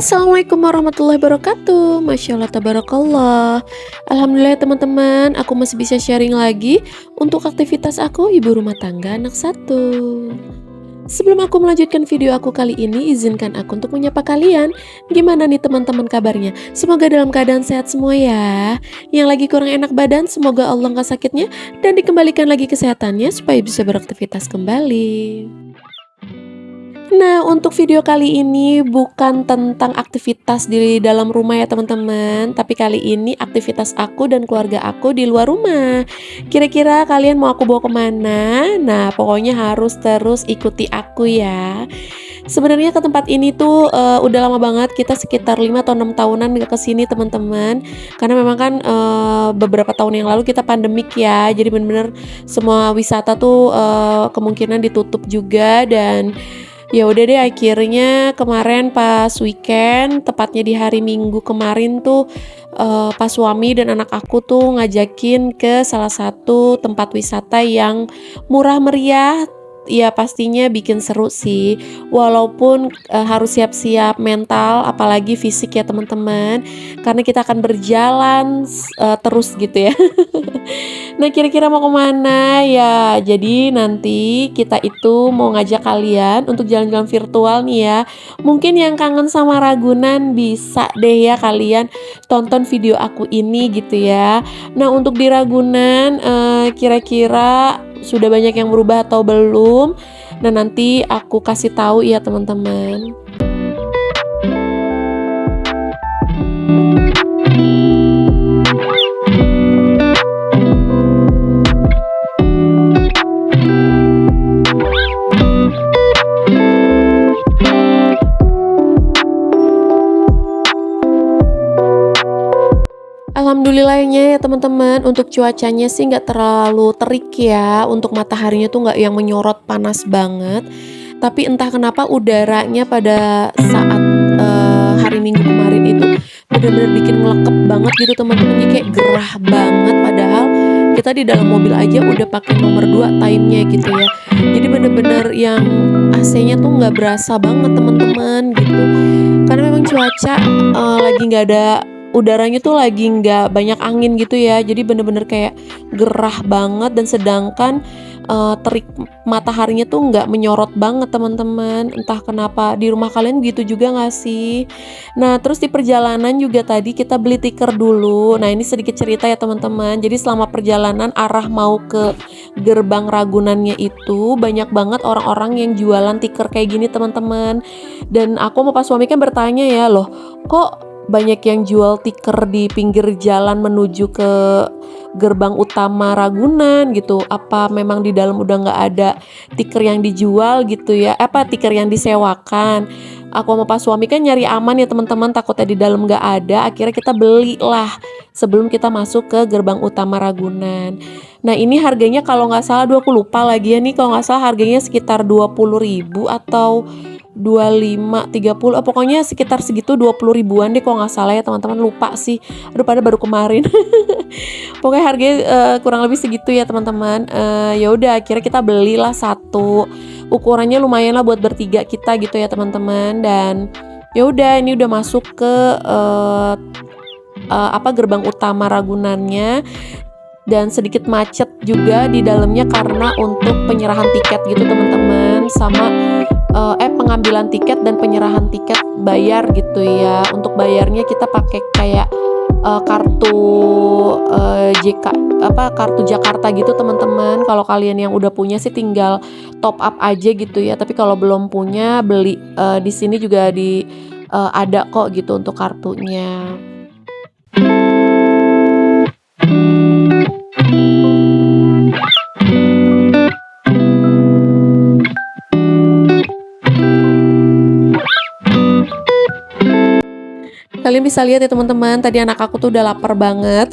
Assalamualaikum warahmatullahi wabarakatuh. Masya Allah, tabarakallah. Alhamdulillah teman-teman, aku masih bisa sharing lagi untuk aktivitas aku ibu rumah tangga anak satu. Sebelum aku melanjutkan video aku kali ini, izinkan aku untuk menyapa kalian. Gimana nih teman-teman kabarnya? Semoga dalam keadaan sehat semua ya. Yang lagi kurang enak badan, semoga Allah nggak sakitnya dan dikembalikan lagi kesehatannya supaya bisa beraktivitas kembali. Nah, untuk video kali ini bukan tentang aktivitas di dalam rumah ya teman-teman, tapi kali ini aktivitas aku dan keluarga aku di luar rumah. Kira-kira kalian mau aku bawa kemana? Nah, pokoknya harus terus ikuti aku ya. Sebenarnya ke tempat ini tuh udah lama banget, kita sekitar 5 atau 6 tahunan nggak kesini teman-teman. Karena memang kan beberapa tahun yang lalu kita pandemik ya, jadi bener-bener semua wisata tuh kemungkinan ditutup juga. Dan ya udah deh, akhirnya kemarin pas weekend, tepatnya di hari Minggu kemarin tuh pas suami dan anak aku tuh ngajakin ke salah satu tempat wisata yang murah meriah. Ya pastinya bikin seru sih, walaupun harus siap-siap mental apalagi fisik ya teman-teman, karena kita akan berjalan terus gitu ya. Nah, kira-kira mau kemana ya? Jadi nanti kita itu mau ngajak kalian untuk jalan-jalan virtual nih ya. Mungkin yang kangen sama Ragunan bisa deh ya kalian tonton video aku ini gitu ya. Nah, untuk di Ragunan kira-kira sudah banyak yang berubah atau belum? Nah, nanti aku kasih tahu ya teman-teman. Alhamdulillahnya ya teman-teman, untuk cuacanya sih nggak terlalu terik ya, untuk mataharinya tuh nggak yang menyorot panas banget. Tapi entah kenapa udaranya pada saat hari Minggu kemarin itu benar-benar bikin melekep banget gitu teman-teman, jadi kayak gerah banget. Padahal kita di dalam mobil aja udah pakai nomor 2 time-nya gitu ya. Jadi bener-bener yang AC-nya tuh nggak berasa banget teman-teman gitu. Karena memang cuaca lagi nggak ada, udaranya tuh lagi nggak banyak angin gitu ya, jadi bener-bener kayak gerah banget. Dan sedangkan terik mataharinya tuh nggak menyorot banget teman-teman. Entah kenapa di rumah kalian gitu juga nggak sih? Nah, terus di perjalanan juga tadi kita beli tikar dulu. Nah, ini sedikit cerita ya teman-teman. Jadi selama perjalanan arah mau ke gerbang Ragunannya itu banyak banget orang-orang yang jualan tikar kayak gini teman-teman. Dan aku sama pas suami kan bertanya ya, loh kok banyak yang jual tikar di pinggir jalan menuju ke gerbang utama Ragunan gitu. Apa memang di dalam udah nggak ada tikar yang dijual gitu ya? Apa tikar yang disewakan? Aku sama pas suami kan nyari aman ya teman-teman, takutnya di dalam nggak ada. Akhirnya kita belilah sebelum kita masuk ke gerbang utama Ragunan. Nah, ini harganya kalau nggak salah, aku lupa lagi ya nih, kalau nggak salah harganya sekitar 20.000 atau 25, 30, pokoknya sekitar segitu, 20 ribuan deh kalau nggak salah ya teman-teman, lupa sih. Aduh, pada baru kemarin. Pokoknya harganya kurang lebih segitu ya teman-teman. Ya udah, akhirnya kita belilah satu. Ukurannya lumayan lah buat bertiga kita gitu ya teman-teman. Dan ya udah, ini udah masuk ke gerbang utama Ragunannya. Dan sedikit macet juga di dalamnya karena untuk penyerahan tiket gitu teman-teman, sama pengambilan tiket dan penyerahan tiket bayar gitu ya. Untuk bayarnya kita pakai kayak kartu kartu Jakarta gitu teman-teman. Kalau kalian yang udah punya sih tinggal top up aja gitu ya. Tapi kalau belum punya, beli di sini juga ada kok gitu untuk kartunya. Kalian bisa lihat ya teman-teman, tadi anak aku tuh udah lapar banget.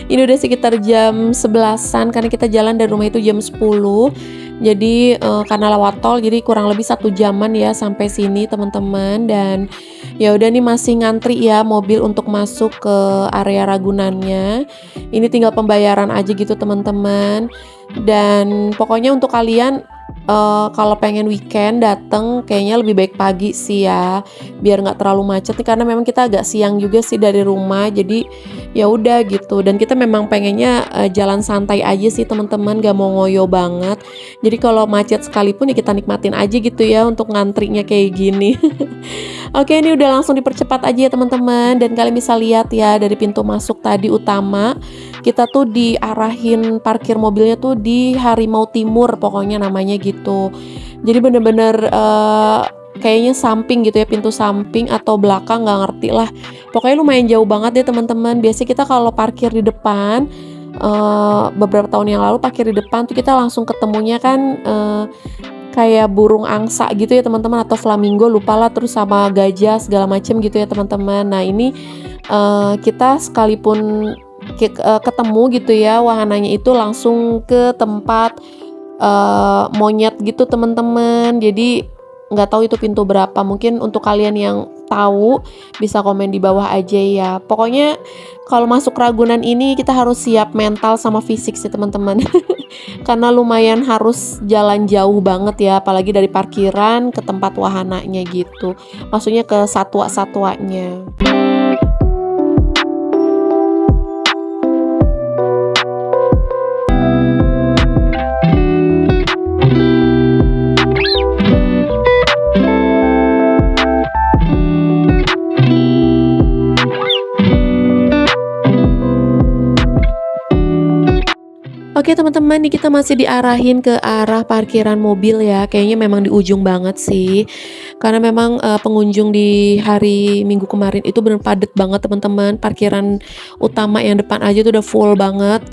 Ini udah sekitar jam 11-an karena kita jalan dari rumah itu jam 10. Jadi karena lewat tol, jadi kurang lebih 1 jaman ya sampai sini teman-teman. Dan ya udah nih, masih ngantri ya mobil untuk masuk ke area Ragunannya. Ini tinggal pembayaran aja gitu teman-teman. Dan pokoknya untuk kalian kalau pengen weekend dateng kayaknya lebih baik pagi sih ya, biar nggak terlalu macet nih karena memang kita agak siang juga sih dari rumah. Jadi ya udah gitu dan kita memang pengennya, jalan santai aja sih teman-teman, gak mau ngoyo banget. Jadi kalau macet sekalipun ya kita nikmatin aja gitu ya untuk ngantrinya kayak gini. Oke, ini udah langsung dipercepat aja ya teman-teman dan kalian bisa lihat ya dari pintu masuk tadi utama, kita tuh diarahin parkir mobilnya tuh di Harimau Timur pokoknya namanya gitu. Jadi bener-bener kayaknya samping gitu ya, pintu samping atau belakang nggak ngerti lah. Pokoknya lumayan jauh banget deh teman-teman. Biasanya kita kalau parkir di depan beberapa tahun yang lalu parkir di depan tuh kita langsung ketemunya kan kayak burung angsa gitu ya teman-teman atau flamingo lupalah terus sama gajah segala macem gitu ya teman-teman. Nah ini kita sekalipun ketemu gitu ya wahananya itu langsung ke tempat monyet gitu teman-teman. Jadi nggak tahu itu pintu berapa. Mungkin untuk kalian yang tahu bisa komen di bawah aja ya. Pokoknya kalau masuk Ragunan ini kita harus siap mental sama fisik sih teman-teman. Karena lumayan harus jalan jauh banget ya, apalagi dari parkiran ke tempat wahananya gitu. Maksudnya ke satwa-satwanya. Oke teman-teman, nih kita masih diarahin ke arah parkiran mobil ya. Kayaknya memang di ujung banget sih. Karena memang pengunjung di hari Minggu kemarin itu bener padet banget teman-teman. Parkiran utama yang depan aja tuh udah full banget.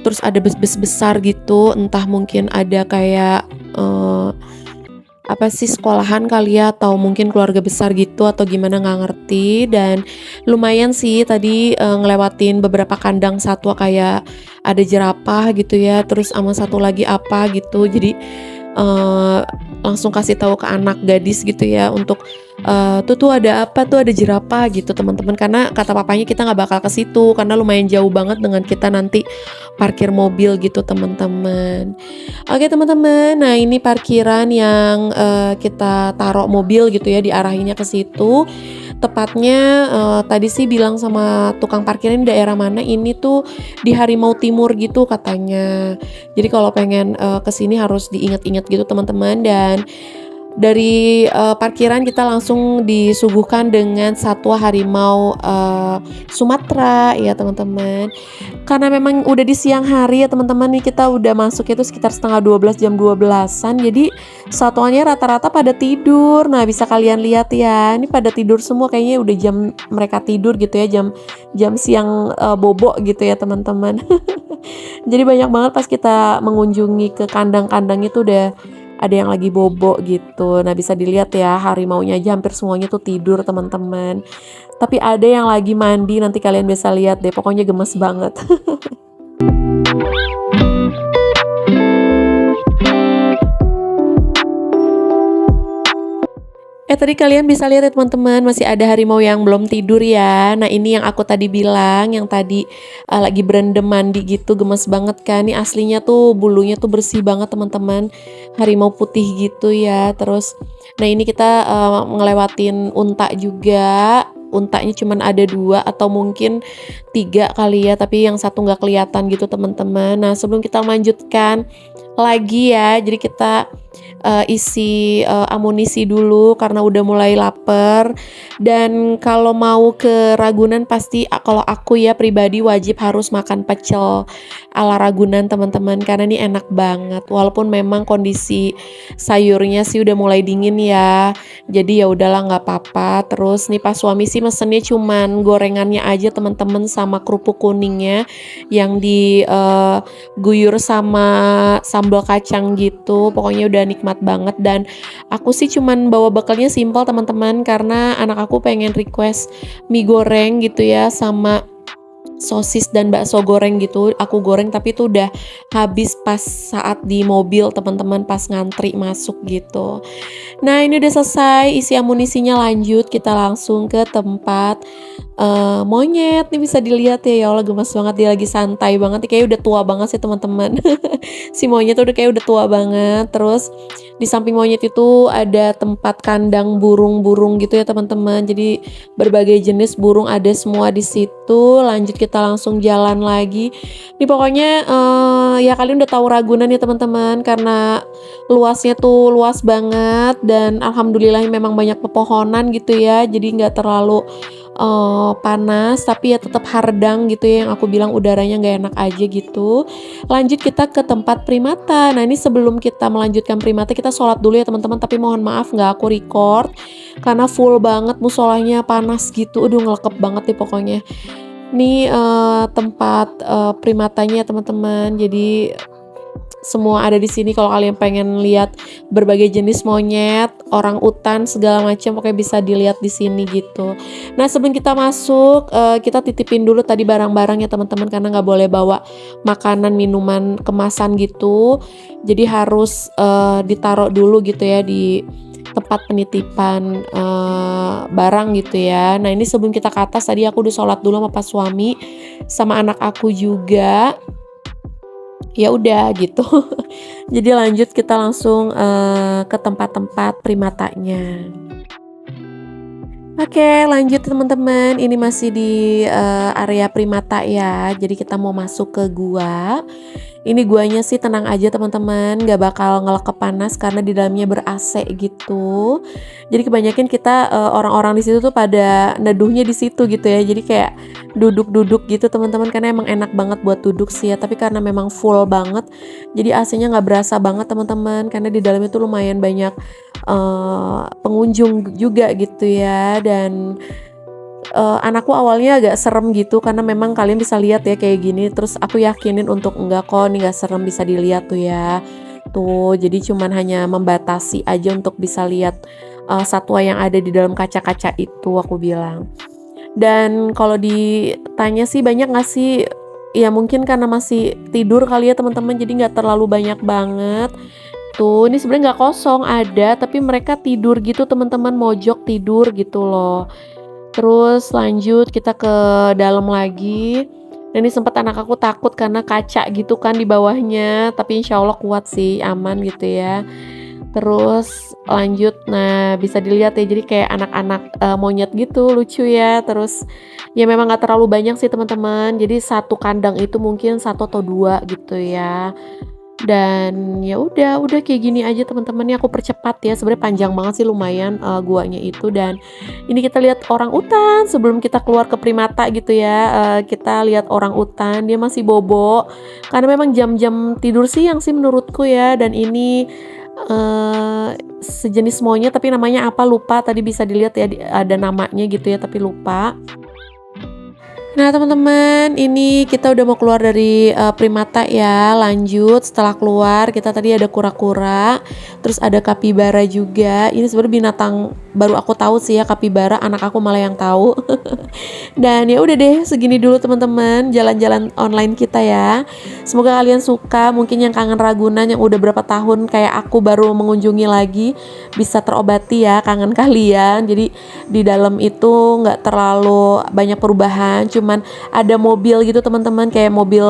Terus ada bus-bus besar gitu, entah mungkin ada kayak apa sih sekolahan kali ya atau mungkin keluarga besar gitu atau gimana nggak ngerti. Dan lumayan sih tadi ngelewatin beberapa kandang satwa kayak ada jerapah gitu ya terus sama satu lagi apa gitu. Jadi langsung kasih tahu ke anak gadis gitu ya untuk tuh ada apa tuh ada jerapah gitu teman-teman, karena kata papanya kita nggak bakal ke situ karena lumayan jauh banget dengan kita nanti parkir mobil gitu teman-teman. Oke teman-teman, nah ini parkiran yang kita taruh mobil gitu ya, diarahinnya ke situ. Tepatnya tadi sih bilang sama tukang parkirnya ini daerah mana, ini tuh di Harimau Timur gitu katanya. Jadi kalau pengen kesini harus diingat-ingat gitu teman-teman. Dan dari parkiran kita langsung disuguhkan dengan satwa harimau Sumatera ya teman-teman. Karena memang udah di siang hari ya teman-teman nih, kita udah masuk itu sekitar setengah 12 jam 12-an. Jadi satwanya rata-rata pada tidur. Nah bisa kalian lihat ya, ini pada tidur semua kayaknya udah jam mereka tidur gitu ya, jam siang bobo gitu ya teman-teman. Jadi banyak banget pas kita mengunjungi ke kandang-kandang itu udah ada yang lagi bobo gitu. Nah bisa dilihat ya harimaunya aja hampir semuanya tuh tidur teman-teman. Tapi ada yang lagi mandi, nanti kalian bisa lihat deh, pokoknya gemes banget. Tadi kalian bisa lihat ya teman-teman, masih ada harimau yang belum tidur ya. Nah ini yang aku tadi bilang, yang tadi lagi berendam mandi gitu, gemes banget kan. Ini aslinya tuh bulunya tuh bersih banget teman-teman, harimau putih gitu ya. Terus, nah ini kita ngelewatin unta juga. Untanya cuman ada 2 atau mungkin 3 kali ya, tapi yang satu nggak kelihatan gitu teman-teman. Nah sebelum kita lanjutkan lagi ya, jadi kita isi amunisi dulu karena udah mulai lapar. Dan kalau mau ke Ragunan pasti kalau aku ya pribadi wajib harus makan pecel ala Ragunan teman-teman, karena ini enak banget walaupun memang kondisi sayurnya sih udah mulai dingin ya, jadi ya udahlah nggak apa-apa. Terus nih pas suami sih mesennya cuman gorengannya aja teman-teman sama kerupuk kuningnya yang diguyur sama sambal kacang gitu. Pokoknya udah nikmat banget. Dan aku sih cuman bawa bekalnya simpel teman-teman, karena anak aku pengen request mie goreng gitu ya sama sosis dan bakso goreng gitu. Aku goreng tapi itu udah habis pas saat di mobil teman-teman, pas ngantri masuk gitu. Nah ini udah selesai isi amunisinya, lanjut kita langsung ke tempat monyet nih bisa dilihat ya Allah gemes banget dia lagi santai banget nih kayaknya udah tua banget sih teman-teman. Si monyet tuh udah kayak udah tua banget. Terus di samping monyet itu ada tempat kandang burung-burung gitu ya teman-teman. Jadi berbagai jenis burung ada semua di situ. Lanjut kita langsung jalan lagi. Ini pokoknya ya kalian udah tahu Ragunan ya teman-teman karena luasnya tuh luas banget dan alhamdulillah memang banyak pepohonan gitu ya. Jadi nggak terlalu panas tapi ya tetap hardang gitu ya yang aku bilang udaranya nggak enak aja gitu. Lanjut kita ke tempat primata. Nah ini sebelum kita melanjutkan primata kita sholat dulu ya teman-teman, tapi mohon maaf nggak aku record karena full banget musolanya panas gitu. Aduh ngelekep banget nih pokoknya. Ini tempat primatanya ya teman-teman. Jadi semua ada di sini kalau kalian pengen lihat berbagai jenis monyet, orang utan segala macam pokoknya bisa dilihat di sini gitu. Nah sebelum kita masuk kita titipin dulu tadi barang-barang ya teman-teman karena nggak boleh bawa makanan minuman kemasan gitu. Jadi harus ditaruh dulu gitu ya di tempat penitipan barang gitu ya. Nah ini sebelum kita ke atas tadi aku udah sholat dulu sama pas suami sama anak aku juga. Ya udah gitu. Jadi lanjut kita langsung ke tempat-tempat primatanya. Oke, lanjut teman-teman. Ini masih di area primata ya. Jadi kita mau masuk ke gua. Ini guanya sih tenang aja teman-teman, nggak bakal ngelekep panas karena di dalamnya ber-AC gitu. Jadi kebanyakan kita orang-orang di situ tuh pada neduhnya di situ gitu ya. Jadi kayak duduk-duduk gitu teman-teman karena emang enak banget buat duduk sih ya. Tapi karena memang full banget, jadi AC-nya nggak berasa banget teman-teman karena di dalamnya tuh lumayan banyak pengunjung juga gitu ya. Dan anakku awalnya agak serem gitu karena memang kalian bisa lihat ya kayak gini. Terus aku yakinin untuk enggak kok nih gak serem, bisa dilihat tuh ya. Tuh jadi cuman hanya membatasi aja untuk bisa lihat satwa yang ada di dalam kaca-kaca itu aku bilang. Dan kalau ditanya sih banyak gak sih, ya mungkin karena masih tidur kali ya teman-teman, jadi gak terlalu banyak banget. Tuh ini sebenarnya gak kosong, ada tapi mereka tidur gitu teman-teman, mojok tidur gitu loh. Terus lanjut kita ke dalam lagi. Dan ini sempat anak aku takut karena kaca gitu kan di bawahnya. Tapi insya Allah kuat sih, aman gitu ya. Terus lanjut, nah bisa dilihat ya jadi kayak anak-anak monyet gitu, lucu ya. Terus ya memang gak terlalu banyak sih teman-teman. Jadi satu kandang itu mungkin 1 atau 2 gitu ya. Dan ya udah kayak gini aja teman-teman, ya aku percepat ya, sebenarnya panjang banget sih lumayan guanya itu. Dan ini kita lihat orang utan sebelum kita keluar ke primata gitu ya. Kita lihat orang utan, dia masih bobo karena memang jam-jam tidur siang sih menurutku ya. Dan ini sejenis monyet tapi namanya apa lupa, tadi bisa dilihat ya ada namanya gitu ya tapi lupa. Nah teman-teman, ini kita udah mau keluar dari primata ya. Lanjut setelah keluar kita tadi ada kura-kura, terus ada kapibara juga. Ini sebenarnya binatang baru aku tahu sih ya, kapibara, anak aku malah yang tahu. Dan ya udah deh segini dulu teman-teman jalan-jalan online kita ya. Semoga kalian suka, mungkin yang kangen Ragunan yang udah berapa tahun kayak aku baru mengunjungi lagi bisa terobati ya kangen kalian. Jadi di dalam itu nggak terlalu banyak perubahan, cuman ada mobil gitu teman-teman, kayak mobil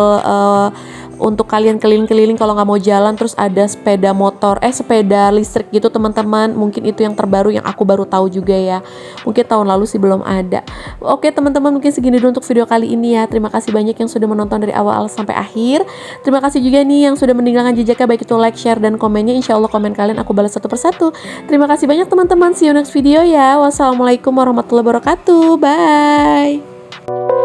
untuk kalian keliling-keliling kalau nggak mau jalan. Terus ada sepeda motor, sepeda listrik gitu teman-teman. Mungkin itu yang terbaru yang aku baru tahu juga ya. Mungkin tahun lalu sih belum ada. Oke teman-teman, mungkin segini dulu untuk video kali ini ya. Terima kasih banyak yang sudah menonton dari awal sampai akhir. Terima kasih juga nih yang sudah meninggalkan jejaknya, baik itu like, share, dan komennya. Insya Allah komen kalian aku balas satu persatu. Terima kasih banyak teman-teman. See you next video ya. Wassalamualaikum warahmatullahi wabarakatuh. Bye.